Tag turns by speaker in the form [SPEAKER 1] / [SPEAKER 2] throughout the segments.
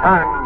[SPEAKER 1] returns.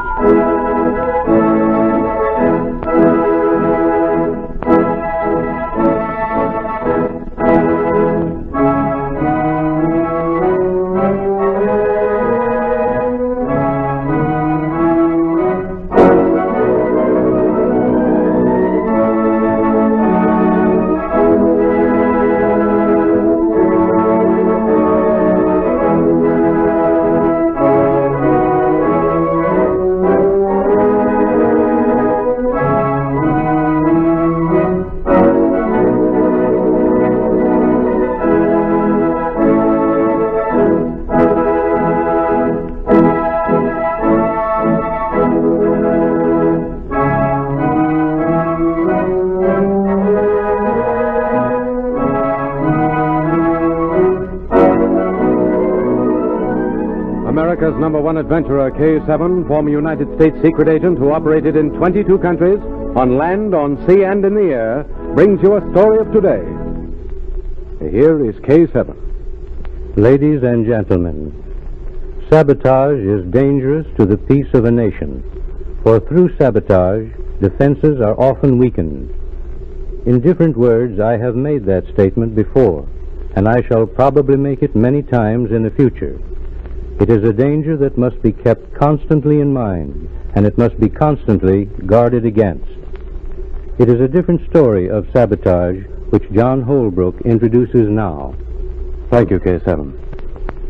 [SPEAKER 2] America's #1 adventurer, K-7, former United States secret agent who operated in 22 countries, on land, on sea, and in the air, brings you a story of today. Here is K-7.
[SPEAKER 3] Ladies and gentlemen, sabotage is dangerous to the peace of a nation, for through sabotage, defenses are often weakened. In different words, I have made that statement before, and I shall probably make it many times in the future. It is a danger that must be kept constantly in mind, and it must be constantly guarded against. It is a different story of sabotage which John Holbrook introduces now.
[SPEAKER 2] Thank you, K-7.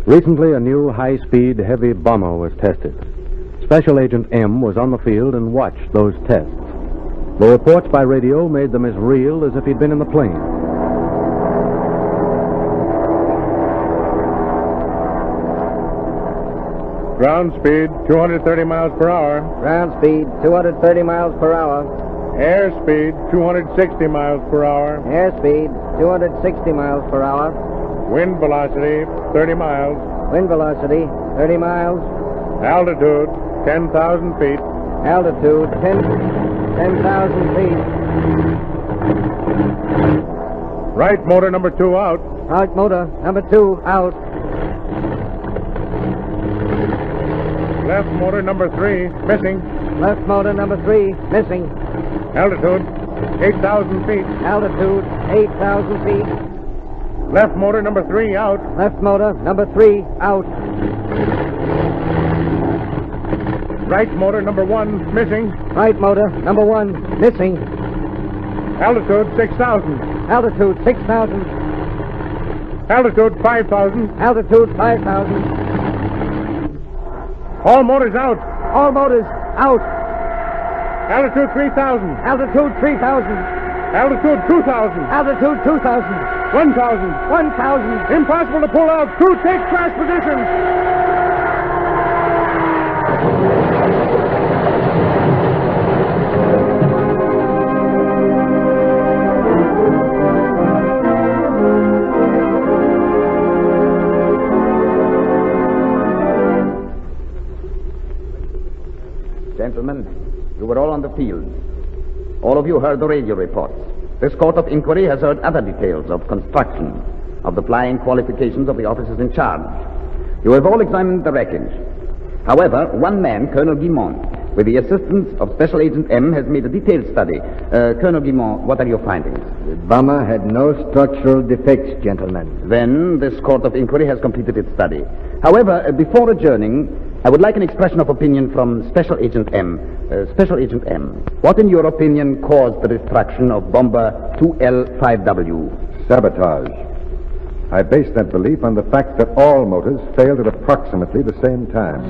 [SPEAKER 2] Recently, a new high-speed, heavy bomber was tested. Special Agent M was on the field and watched those tests. The reports by radio made them as real as if he'd been in the plane.
[SPEAKER 1] Ground speed, 230 miles per hour.
[SPEAKER 4] Ground speed, 230 miles per hour.
[SPEAKER 1] Air speed, 260 miles per hour.
[SPEAKER 4] Air speed, 260 miles per hour.
[SPEAKER 1] Wind velocity, 30 miles.
[SPEAKER 4] Wind velocity, 30 miles.
[SPEAKER 1] Altitude, 10,000 feet.
[SPEAKER 4] Altitude, 10,000 feet.
[SPEAKER 1] Right motor number 2 out.
[SPEAKER 4] Right motor number 2 out.
[SPEAKER 1] Left motor number 3 missing.
[SPEAKER 4] Left motor number 3 missing.
[SPEAKER 1] Altitude, 8,000 feet.
[SPEAKER 4] Altitude, 8,000 feet.
[SPEAKER 1] Left motor number 3 out.
[SPEAKER 4] Left motor number 3 out.
[SPEAKER 1] Right motor number 1 missing.
[SPEAKER 4] Right motor number 1 missing.
[SPEAKER 1] Altitude, 6,000.
[SPEAKER 4] Altitude, 6,000.
[SPEAKER 1] Altitude, 5,000.
[SPEAKER 4] Altitude, 5,000.
[SPEAKER 1] All motors out.
[SPEAKER 4] All motors out.
[SPEAKER 1] Altitude 3,000.
[SPEAKER 4] Altitude 3,000.
[SPEAKER 1] Altitude 2,000.
[SPEAKER 4] Altitude 2,000.
[SPEAKER 1] 1,000.
[SPEAKER 4] 1,000.
[SPEAKER 1] Impossible to pull out. Crew, take crash position.
[SPEAKER 5] Gentlemen, you were all on the field. All of you heard the radio reports. This court of inquiry has heard other details of construction, of the flying qualifications of the officers in charge. You have all examined the wreckage. However, one man, Colonel Guimont, with the assistance of Special Agent M, has made a detailed study. Colonel Guimont, what are your findings?
[SPEAKER 4] The bomber had no structural defects, gentlemen.
[SPEAKER 5] Then this court of inquiry has completed its study. However, before adjourning, I would like an expression of opinion from Special Agent M. Special Agent M, what in your opinion caused the destruction of Bomber 2L5W?
[SPEAKER 6] Sabotage. I base that belief on the fact that all motors failed at approximately the same time.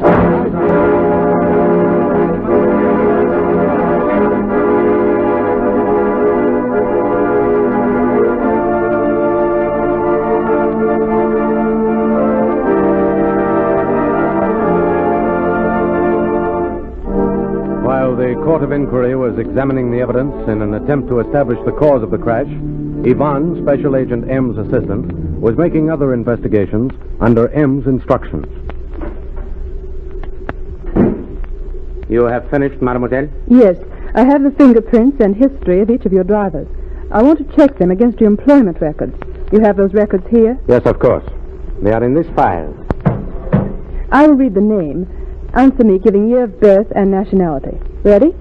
[SPEAKER 2] The Court of Inquiry was examining the evidence in an attempt to establish the cause of the crash. Yvonne, Special Agent M's assistant, was making other investigations under M's instructions.
[SPEAKER 7] You have finished, mademoiselle?
[SPEAKER 8] Yes. I have the fingerprints and history of each of your drivers. I want to check them against your employment records. You have those records here?
[SPEAKER 7] Yes, of course. They are in this file.
[SPEAKER 8] I will read the name. Answer me, giving year of birth and nationality. Ready?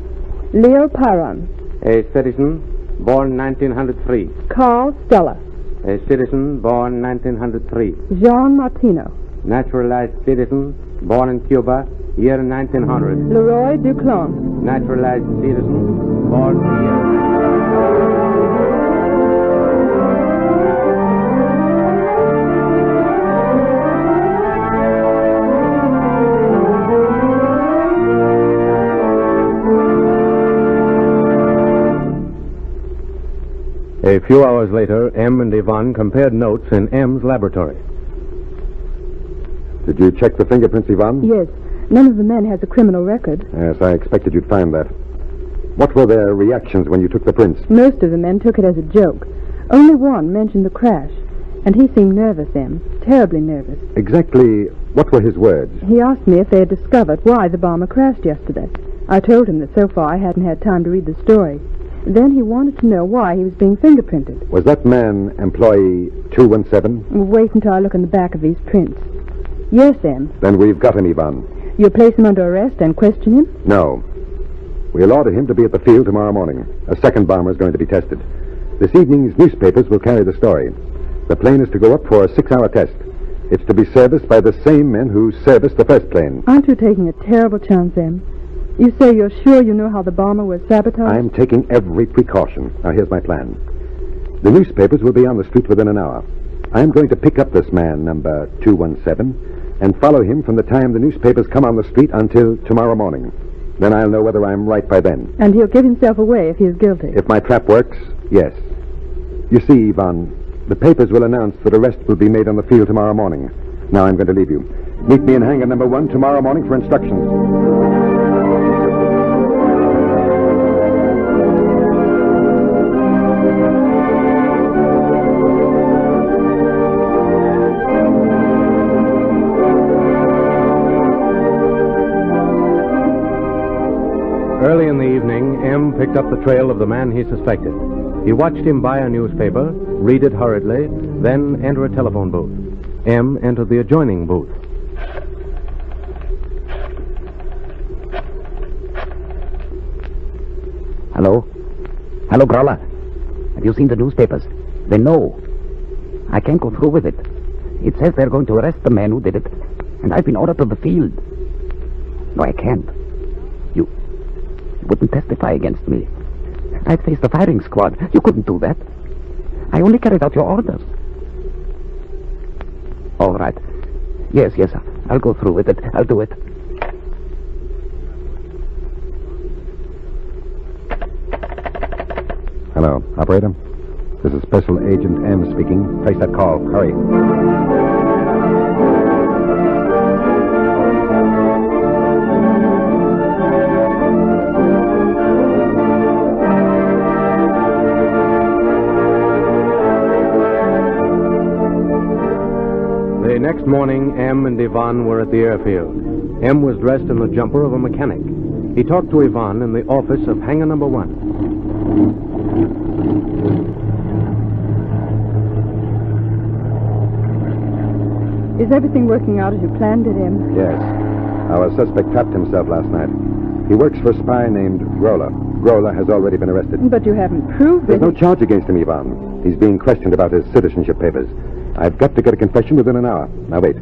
[SPEAKER 8] Leo Pyron.
[SPEAKER 7] A citizen, born 1903.
[SPEAKER 8] Carl Stella.
[SPEAKER 7] A citizen, born 1903.
[SPEAKER 8] Jean Martino.
[SPEAKER 7] Naturalized citizen, born in Cuba, year 1900.
[SPEAKER 8] Leroy Duclon.
[SPEAKER 7] Naturalized citizen, born year...
[SPEAKER 2] A few hours later, M and Yvonne compared notes in M's laboratory.
[SPEAKER 6] Did you check the fingerprints, Yvonne?
[SPEAKER 8] Yes. None of the men has a criminal record.
[SPEAKER 6] Yes, I expected you'd find that. What were their reactions when you took the prints?
[SPEAKER 8] Most of the men took it as a joke. Only one mentioned the crash. And he seemed nervous, M. Terribly nervous.
[SPEAKER 6] Exactly what were his words?
[SPEAKER 8] He asked me if they had discovered why the bomber crashed yesterday. I told him that so far I hadn't had time to read the story. Then he wanted to know why he was being fingerprinted.
[SPEAKER 6] Was that man employee 217?
[SPEAKER 8] Wait until I look in the back of these prints. Yes, M.
[SPEAKER 6] Then we've got him, Yvonne.
[SPEAKER 8] You'll place him under arrest and question him?
[SPEAKER 6] No. We'll order him to be at the field tomorrow morning. A second bomber is going to be tested. This evening's newspapers will carry the story. The plane is to go up for a 6-hour test. It's to be serviced by the same men who serviced the first plane.
[SPEAKER 8] Aren't you taking a terrible chance, M? You say you're sure you know how the bomber was sabotaged?
[SPEAKER 6] I'm taking every precaution. Now, here's my plan. The newspapers will be on the street within an hour. I'm going to pick up this man, number 217, and follow him from the time the newspapers come on the street until tomorrow morning. Then I'll know whether I'm right by then.
[SPEAKER 8] And he'll give himself away if he is guilty.
[SPEAKER 6] If my trap works, yes. You see, Yvonne, the papers will announce that arrest will be made on the field tomorrow morning. Now I'm going to leave you. Meet me in hangar number 1 tomorrow morning for instructions.
[SPEAKER 2] Early in the evening, M picked up the trail of the man he suspected. He watched him buy a newspaper, read it hurriedly, then enter a telephone booth. M entered the adjoining booth.
[SPEAKER 5] Hello? Hello, Growler. Have you seen the newspapers? They know. I can't go through with it. It says they're going to arrest the man who did it, and I've been ordered to the field. No, I can't. You wouldn't testify against me. I'd face the firing squad. You couldn't do that. I only carried out your orders. All right. Yes, I'll go through with it. I'll do it.
[SPEAKER 6] Hello, operator. This is Special Agent M speaking. Place that call. Hurry.
[SPEAKER 2] The next morning, M and Yvonne were at the airfield. M was dressed in the jumper of a mechanic. He talked to Yvonne in the office of hangar number 1.
[SPEAKER 8] Is everything working out as you planned it, M?
[SPEAKER 6] Yes. Our suspect trapped himself last night. He works for a spy named Grola. Grola has already been arrested.
[SPEAKER 8] But you haven't proved
[SPEAKER 6] There's
[SPEAKER 8] it.
[SPEAKER 6] no charge against him, Yvonne. He's being questioned about his citizenship papers. I've got to get a confession within an hour. Now, wait.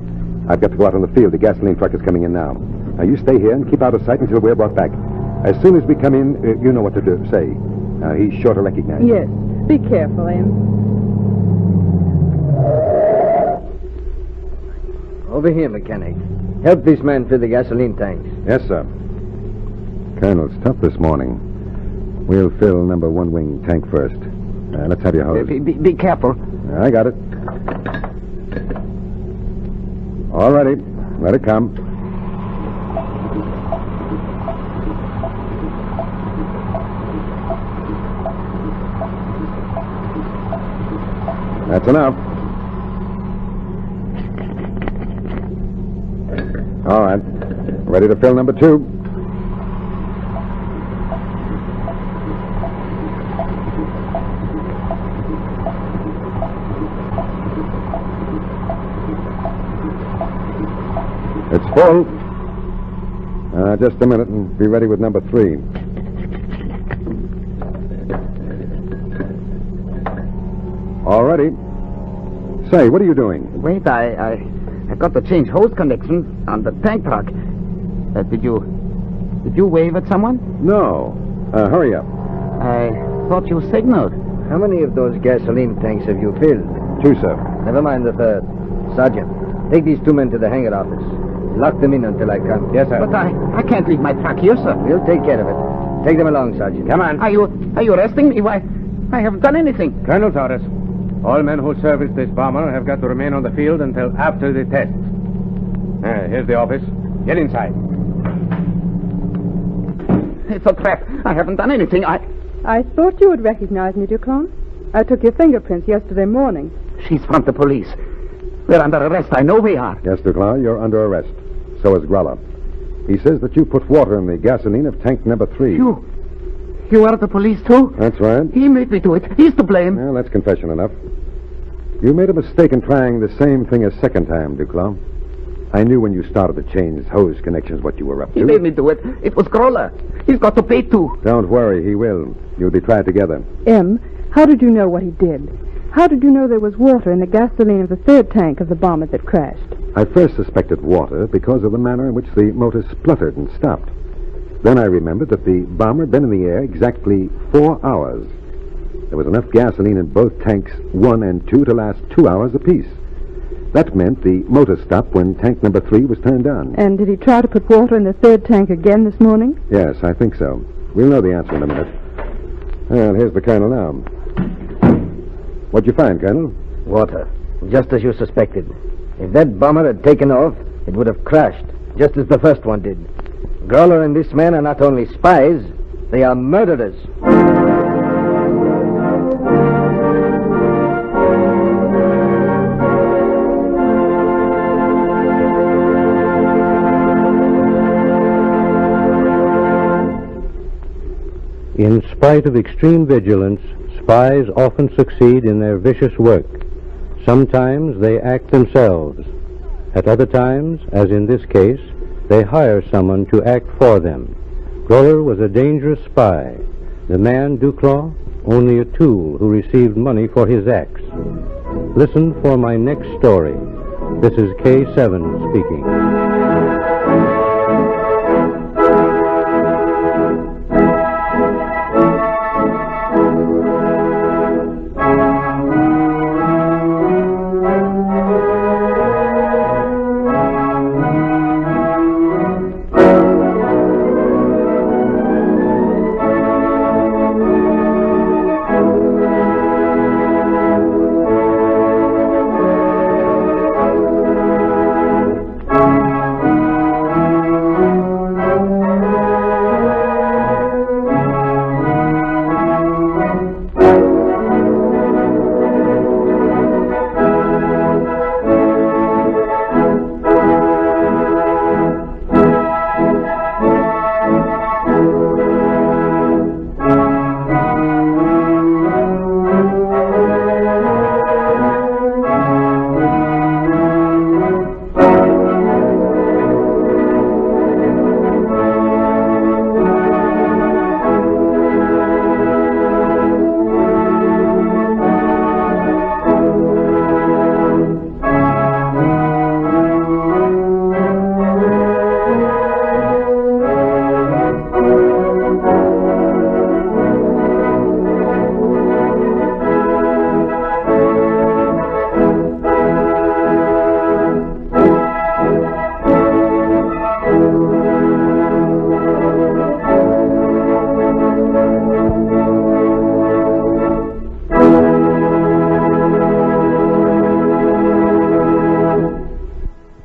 [SPEAKER 6] I've got to go out on the field. The gasoline truck is coming in now. Now, you stay here and keep out of sight until we're brought back. As soon as we come in, you know what to do. Say. Now, he's sure to recognize you.
[SPEAKER 8] Yes. Be careful, M.
[SPEAKER 4] Over here, mechanic. Help this man fill the gasoline tanks.
[SPEAKER 6] Yes, sir. Colonel, it's tough this morning. We'll fill number 1 wing tank first. Let's have your hose.
[SPEAKER 5] Be careful.
[SPEAKER 6] I got it. All righty. Let it come. That's enough. All right. Ready to fill number 2. It's full. Just a minute and be ready with number 3. All ready. Say, what are you doing?
[SPEAKER 5] Wait, I got to change hose connections on the tank truck. Did you wave at someone?
[SPEAKER 6] No. Hurry up.
[SPEAKER 5] I thought you signaled.
[SPEAKER 4] How many of those gasoline tanks have you filled?
[SPEAKER 6] 2, sir.
[SPEAKER 4] Never mind the third. Sergeant, take these 2 men to the hangar office. Lock them in until I come.
[SPEAKER 7] Yes, sir.
[SPEAKER 5] But I can't leave my truck here, sir.
[SPEAKER 4] We'll take care of it. Take them along, Sergeant.
[SPEAKER 7] Come on.
[SPEAKER 5] Are you arresting me? Why, I haven't done anything.
[SPEAKER 7] Colonel's orders. All men who serviced this bomber have got to remain on the field until after the test. Here's the office. Get inside.
[SPEAKER 5] It's a trap. I haven't done anything.
[SPEAKER 8] I thought you would recognize me, Duclon. I took your fingerprints yesterday morning.
[SPEAKER 5] She's from the police. We're under arrest. I know we are.
[SPEAKER 6] Yes, Duclaw, you're under arrest. So is Gralla. He says that you put water in the gasoline of tank number 3.
[SPEAKER 5] You are the police, too?
[SPEAKER 6] That's right.
[SPEAKER 5] He made me do it. He's to blame.
[SPEAKER 6] Well, that's confession enough. You made a mistake in trying the same thing a second time, Duclaw. I knew when you started to change hose connections what you were up to.
[SPEAKER 5] He made me do it. It was Groller. He's got to pay, too.
[SPEAKER 6] Don't worry, he will. You'll be tried together.
[SPEAKER 8] M, how did you know what he did? How did you know there was water in the gasoline of the third tank of the bomber that crashed?
[SPEAKER 6] I first suspected water because of the manner in which the motor spluttered and stopped. Then I remembered that the bomber had been in the air exactly 4 hours. There was enough gasoline in both tanks 1 and 2 to last 2 hours apiece. That meant the motor stopped when tank number 3 was turned on.
[SPEAKER 8] And did he try to put water in the third tank again this morning?
[SPEAKER 6] Yes, I think so. We'll know the answer in a minute. Well, here's the Colonel now. What'd you find, Colonel?
[SPEAKER 4] Water. Just as you suspected. If that bomber had taken off, it would have crashed, just as the first one did. Growler and this man are not only spies, they are murderers.
[SPEAKER 3] In spite of extreme vigilance, spies often succeed in their vicious work. Sometimes they act themselves. At other times, as in this case, they hire someone to act for them. Groller was a dangerous spy. The man, Duclaw, only a tool who received money for his acts. Listen for my next story. This is K7 speaking.